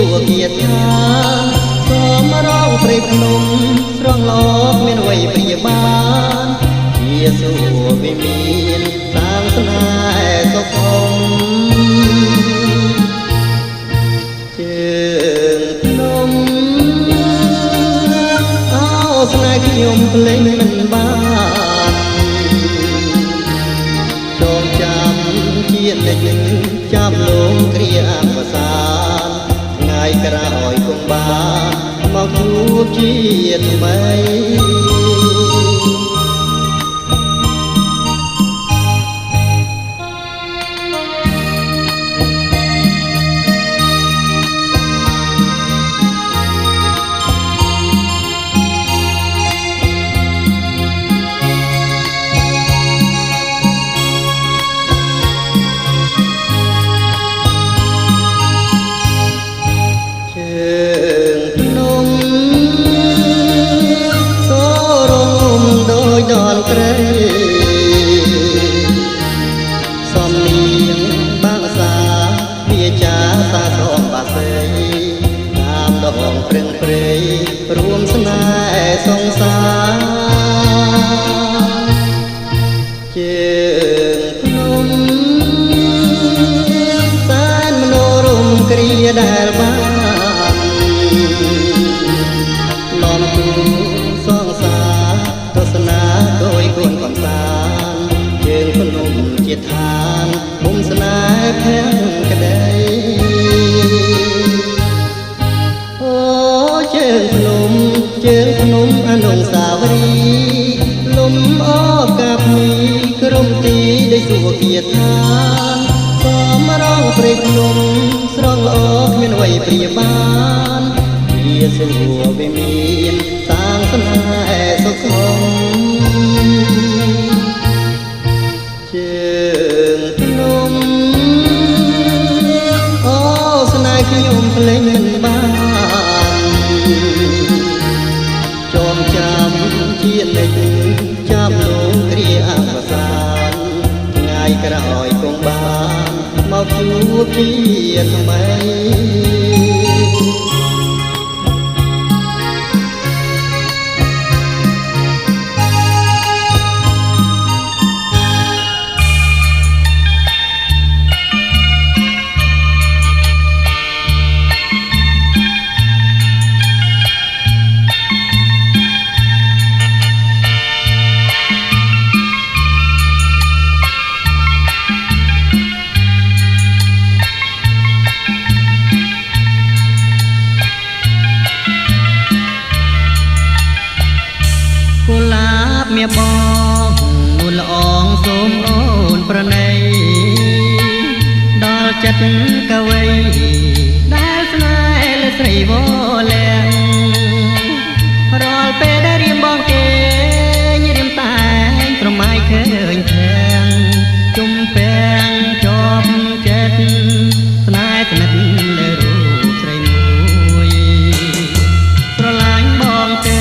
សុគាថាសូមរងព្រៃភ្នំស្រងលោកមានអ្វីព្រាបានជាសុវិមានសាងស្នេហ៍សុខំជើងភ្នំអោស្នេហ៍ខ្ញុំភ្លេចមិនបានចងចាំជានិច្ចចាប់លងគ្រាអវសានថ្ងៃក្រោយគង់បានមកជួបជាថ្មីដល់ព្រៃសំនៀងបាងសាវាចាសាសំបាសីតាមដងព្រឹងព្រៃរួមស្នេហ៍សងសារជើងភ្នំសែនមនោរម្យគ្រាដែលបានលំគូសងសារទស្សនាដោយគុណកំសាន្តជើងភ្នំជាឋានមុំស្នេហ៍ភាំងក្ដីអូជើងភ្នំអនុស្សាវរីយ៍លំអបកាប់មីក្រុមទីដោយសុគាថាសមរងព្រៃភ្នំស្រងល្អគ្មានអ្វីព្រាបានជាសុវិមានសាងស្នេហ៍សុខំជើងភ្នំអូស្នេហ៍ខ្ញុំភ្លេចមិនបានចងចាំជានិច្ចចាប់លងគ្រាអវសានថ្ងៃក្រោយគង់បានមកជួបជាថ្មីមាបងមូលអងសូមអូនប្រណីដល់ចិត្តកវីដែលស្នេហ៍លើស្រីវលាំងរាល់ពេលដែលរៀមបងគេញរៀមតែងប្រម៉ាយឃើញធាំងជុំពាំងជាប់ចិត្តស្នេហ៍ស្និទ្ធលើរូបស្រីមួយស្រឡាញ់បងទៅ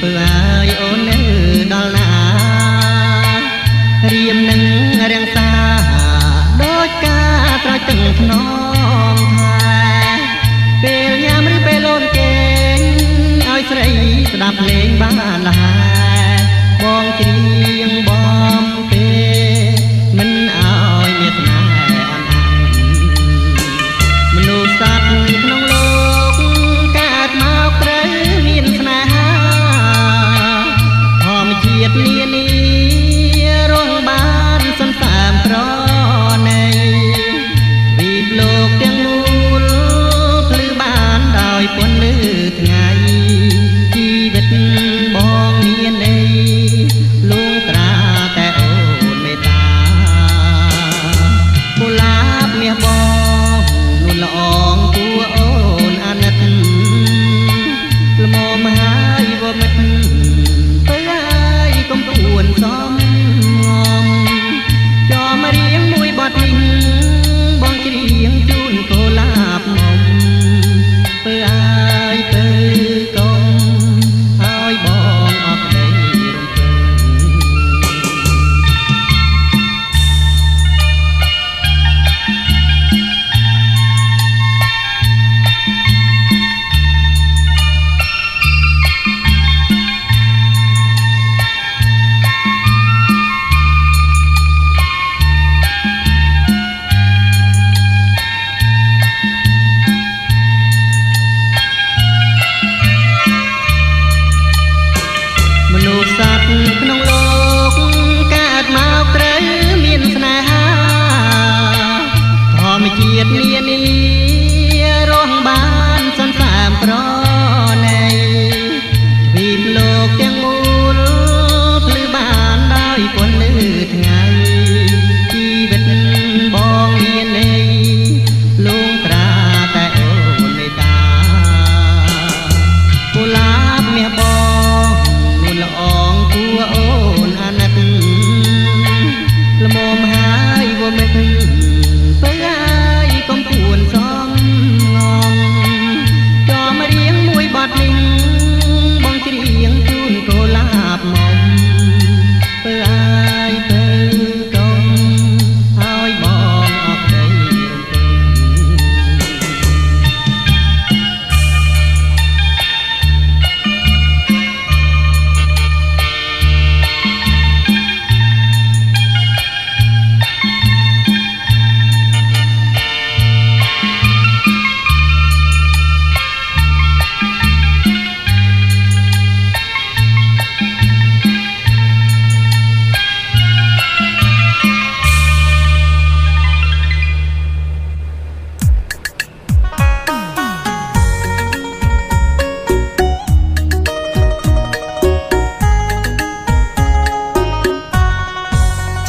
ពើឲ្យអូននៅដល់ណារៀមនឹងរាំងសាដូចការត្រចទឹកថ្នមថាពេលញ៉ាំឬពេលអូនគេងឲ្យស្រីស្ដាប់ភ្លេងបានលះបងច្រៀងបំពេមិនឲ្យមានស្នេហ៍អន់អាំងមនុស្សសត្វក្នុងលោកកើតមកត្រូវមានស្នេហាធម្មជាតិនានារងបានសន្សើមប្រណីវិបលោកទាំងមូលភ្លឺបានដោយពន្លឺថ្ងៃជីវិតបងមាន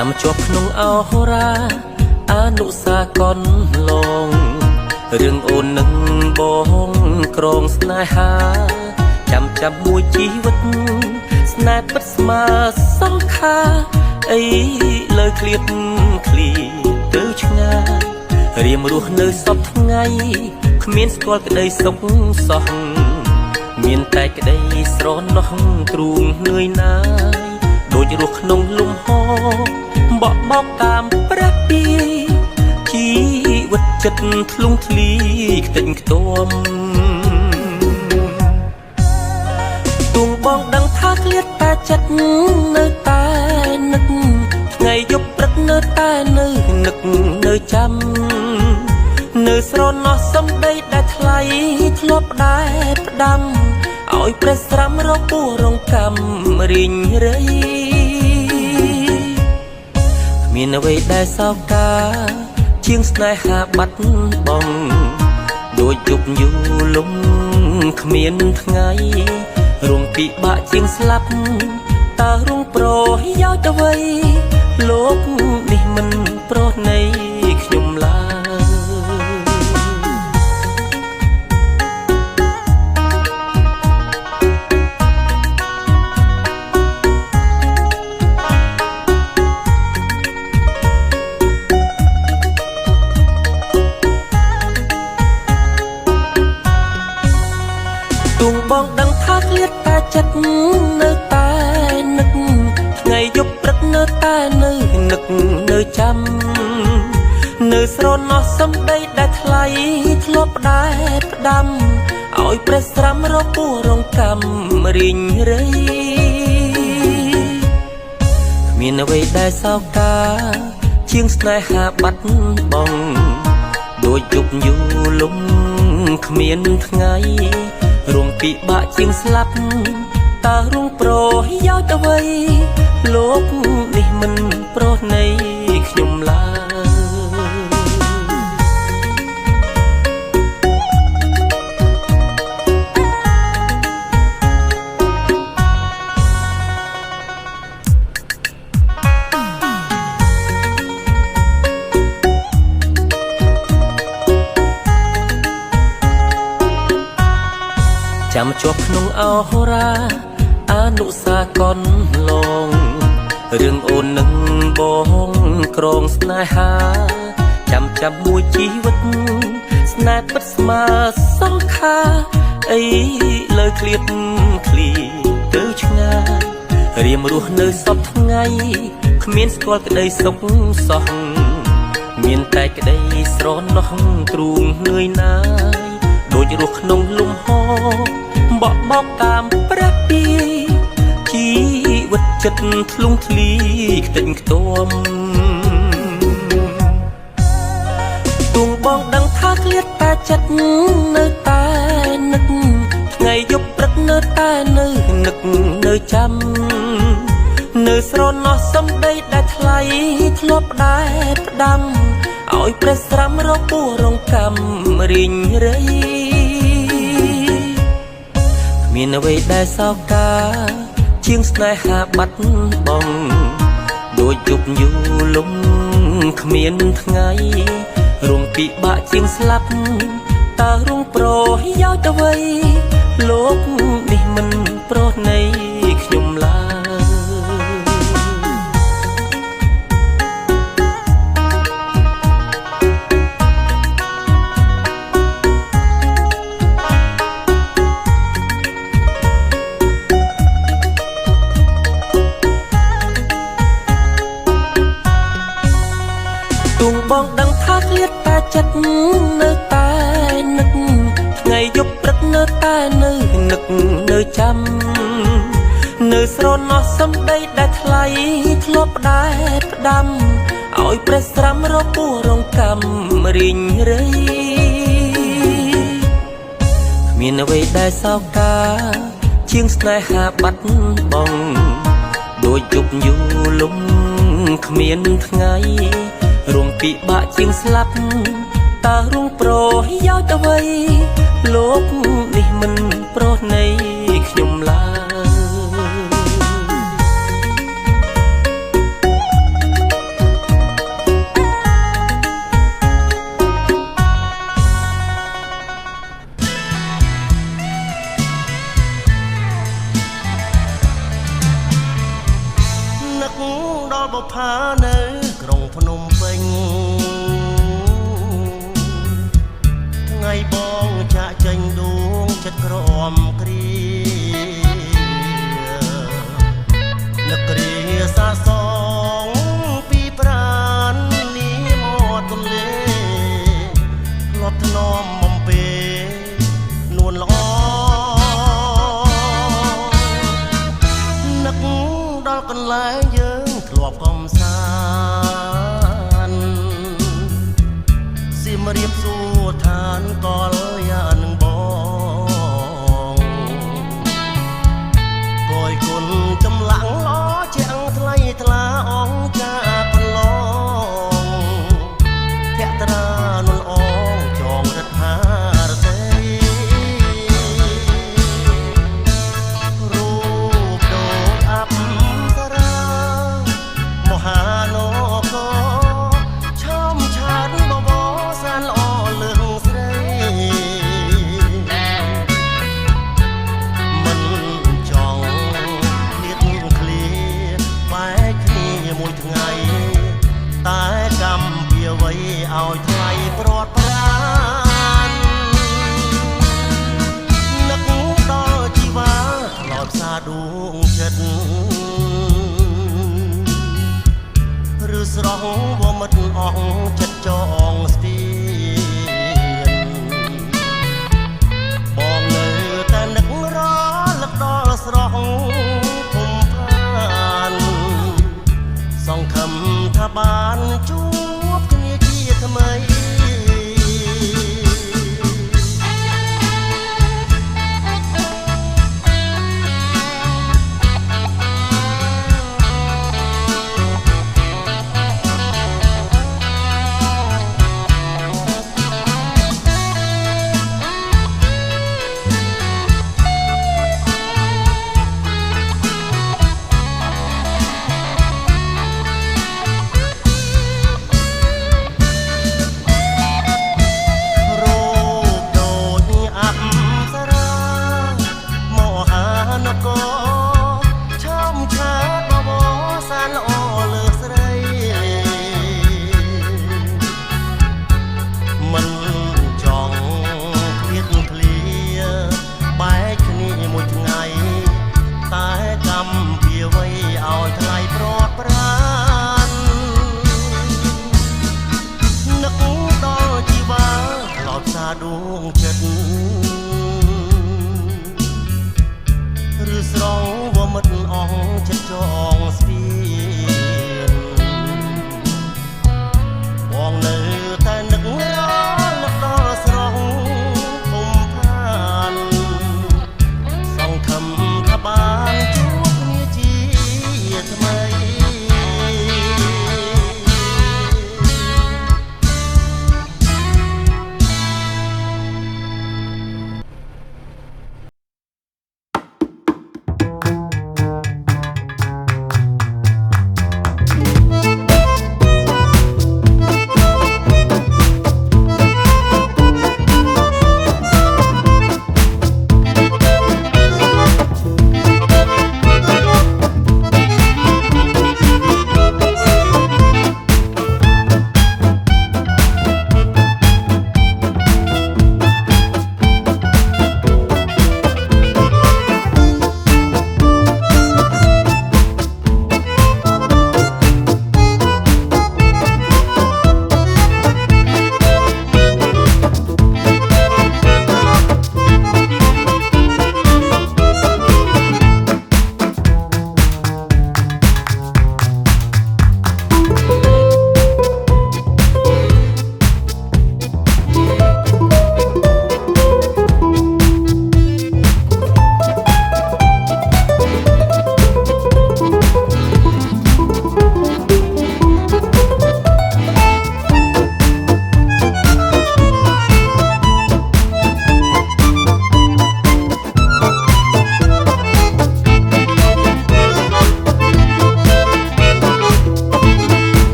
ចាំជាប់ក្នុងអហោរាអនុសាកនឡងរឿងអូននឹងបងក្រងស្នេហាចាំមួយជីវិតស្នេហ៍ពិតស្មើសង្ខាអីលើឃ្លៀបឃ្លីទៅឆ្ងាយរៀមរស់នៅសពថ្ងៃគ្មានស្គាល់ក្តីសុខសោះមានតែក្តីស្រណោះទ្រូងនឿយណាយដូចរស់ក្នុងលំហបក់បោកតាមព្រះពីជីវិតចិត្តធ្លុងធ្លីខ្ទេចខ្ទាំទងបងដឹងថាឃ្លាតតែចិត្តនៅតែនឹកថ្ងៃយប់ព្រឹកនៅតែនៅនឹកនៅចាំនៅស្រណោះសំដីដែលថ្លៃធ្លាប់ដែរផ្ដាំឲ្យព្រះស្រាំរពោះរងកម្មរីងរៃមានអ្វីដែលសោកកាជាងស្នេហាបាត់បង់ដូចយប់យូរលំគ្មានថ្ងៃរងពិបាកជាងស្លាប់តើរងប្រយោជន៍អ្វីលោកនេះមិនប្រណីខ្ញុំឡើយទងបងដឹងថាឃ្លាតតែចិត្តនៅតែនឹកថ្ងៃយប់ព្រឹកនៅតែនៅនឹកនៅចាំនៅស្រណោះសំដីដែលថ្លៃធ្លាប់ដែរផ្ដាំឲ្យព្រះស្រាំរពោះរងកម្មរីងរៃមានអ្វីដែលសោកកាជាងស្នេហាបាត់បង់ដូចយប់យូរលំគ្មានថ្ងៃរងពិបាកជាងស្លាប់តើរងប្រយោជន៍អ្វីលោកនេះមិនប្រណីខ្ញុំឡើយចាំជាប់ក្នុងអហោរាអនុសាកនឡងរឿងអូននឹងបងក្រងស្នេហាចាំមួយជីវិតស្នេហ៍ពិតស្មើសង្ខាអីលើឃ្លៀបឃ្លីទៅឆ្ងាយរៀមរស់នៅសពថ្ងៃគ្មានស្គាល់ក្តីសុខសោះមានតែក្តីស្រណោះទ្រូងនឿយណាយដូចរស់ក្នុងលំហបក់បោកតាមព្រះពីជីវិតចិត្តធ្លុងធ្លីខ្ទេចខ្ទាំទងបងដឹងថាឃ្លាតតែចិត្តនៅតែនឹកថ្ងៃយប់ព្រឹកនៅតែនៅនឹកនៅចាំនៅស្រណោះសំដីដែលថ្លៃធ្លាប់ដែរផ្ដាំឲ្យព្រះស្រាំរពោះរងកម្មរីងរៃមានអ្វីដែលសោកកាជាងស្នេហាបាត់បង់ដូចយប់យូរលំគ្មានថ្ងៃរងពិបាកជាងស្លាប់តើរងប្រយោជន៍អ្វីលោកនេះមិនប្រណីខ្ញុំឡើយទងបងដឹងថាឃ្លាតតែចិត្តនៅតែនឹកថ្ងៃយប់ព្រឹកនៅតែនៅនឹកនៅចាំនៅស្រណោះសំដីដែលថ្លៃធ្លាប់ដែរផ្ដាំឲ្យព្រះស្រាំរពោះរងកម្មរីងរៃមានអ្វីដែលសោកកាជាងស្នេហាបាត់បង់ដូចយប់យូរលំគ្មានថ្ងៃរងពិបាកជាងស្លាប់តើរងប្រយោជន៍អ្វីលោកនេះមិនប្រណីខ្ញុំឡើយ ដល់បុប្ផានៅក្រុងភ្នំពេញថ្ងៃបងចាក់ចេញដួងចិត្តក្រំគ្រានឹកគ្រាសាសងពីប្រាននេះមកទន្លេធ្លាប់ធ្នមបំពេនួនល្អនឹកដល់កន្លែងយើងធ្លាប់កំសាន្តសៀមរាបសួរឋានកលយានឹងបងគយគុណចម្លាក់ឡជាងថ្លៃថ្លាអងចាកន្លងភក្ត្រានុលអងចងរដ្ឋារតីរូបដូចអប្សរាមហានគរឈោមឆាតបបរសានល្អលើងស្រីមិនចង់លៀតឃ្លាបែកគ្នាមួយថ្ងៃតែកម្មវាអ្វីឲ្យថ្លៃព្រាត់ប្រាននឹកដល់ជីវ៉ាធ្លាប់សាដួងចិត្តឬស្រស់វមិតអស់ចិត្តចងស្ពានបងនៅតែនឹករលឹកដល់ស្រស់ភូមិឋានសង្ឃឹមថាបានជួបគ្នាជាថ្មីដួងចិត្តឬស្រងវមិតអងចិត្តចងស្ពានបងនៅតែនឹករលឹកដល់ស្រស់ភូមិឋានសង្ឃឹមថាបានជួបគ្នាជា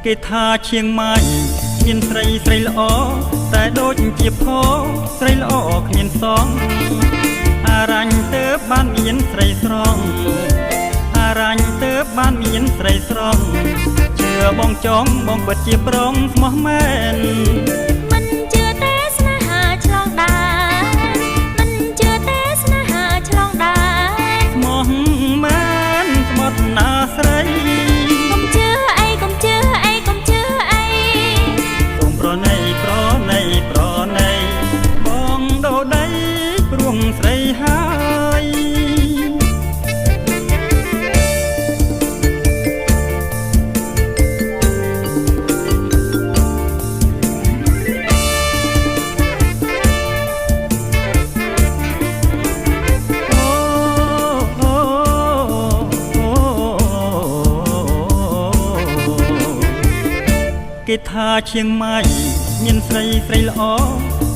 គេថាឈៀងម៉ៃមានស្រីស្រីល្អតែដូចជាផស្រីល្អគ្មានសងអារញ្ញទៅបានមានស្រីស្រងអារញ្ញទៅបានមានស្រីស្រងជឿបងចង់បងពិតជាព្រមស្មោះមែនមិនជឿទេស្នេហាឆ្លងដែនមិនជឿទេស្នេហាឆ្លងដែនស្មោះមែនស្មោះណាស្រីកុំជឿអីកុំជឿអីកុំជឿអីសូមប្រណីប្រណីប្រណីបងដូរដីព្រួងស្រីហើយគេថាឈៀងម៉ៃមានស្រីស្រីល្អ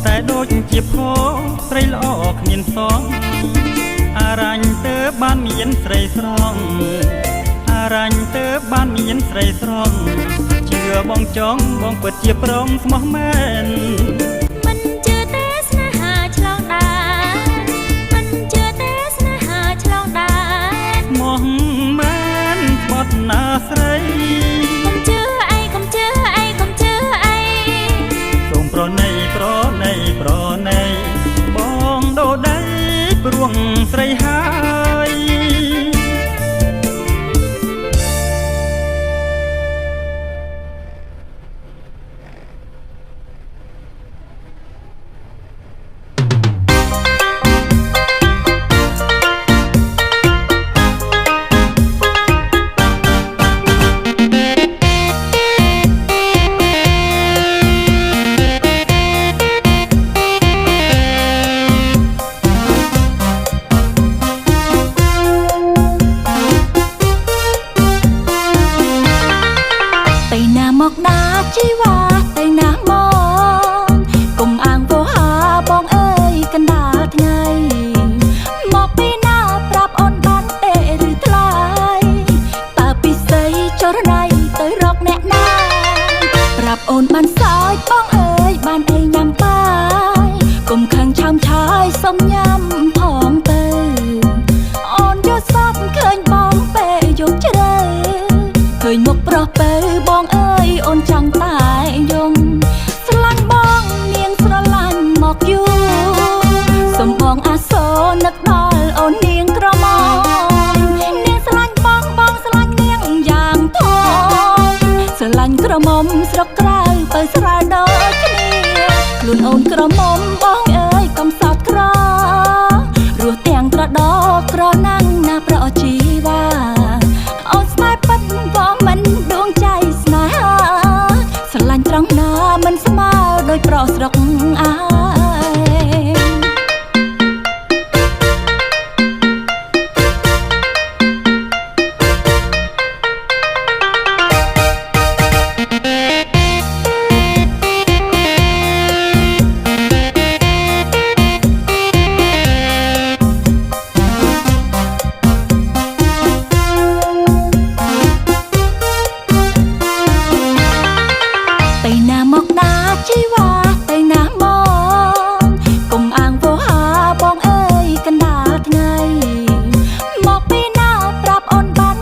តែដូចជាផស្រីល្អគ្មានសងអារញ្ញទៅបានមានស្រីស្រងអារញ្ញទៅបានមានស្រីស្រងជឿបងចង់បងពិតជាព្រមស្មោះមែនមិនជឿទេស្នេហាឆ្លងដែនមិនជឿទេស្នេហាឆ្លងដែនស្មោះមែនស្មោះណាស្រីកុំជឿអីកុំជឿអីកុំជឿអីសូមប្រណីប្រណីប្រណីបងដូរដីព្រួងស្រីហើយមកណាជីវ៉ាទៅណាមកកុំអាងពោហាបងអើយកណ្ដាលថ្ងៃមកពីណាប្រាប់អូនបានទេឬថ្លៃតើពិសីចរណៃទៅរកអ្នកណាប្រាប់អូនបានសើចបងអើយបានអីញ៉ាំបាយកុំខឹងឆាំឆាយសុំញ៉ាំផងទៅអូនយកសពឃើញបងពេលយកជ្រៅឃើញមុខប្រុសទៅបងអើយអូនចង់តែយំស្រឡាញ់បងនាងស្រឡាញ់មកយូរសំបងអាសូរនឹកដល់អូននាងក្រមុំនាងស្រឡាញ់បងបងស្រឡាញ់នាងយ៉ាងធំស្រឡាញ់ក្រមុំស្រុកក្រៅទៅស្រាលដូចគ្នាខ្លួនអូនក្រមុំ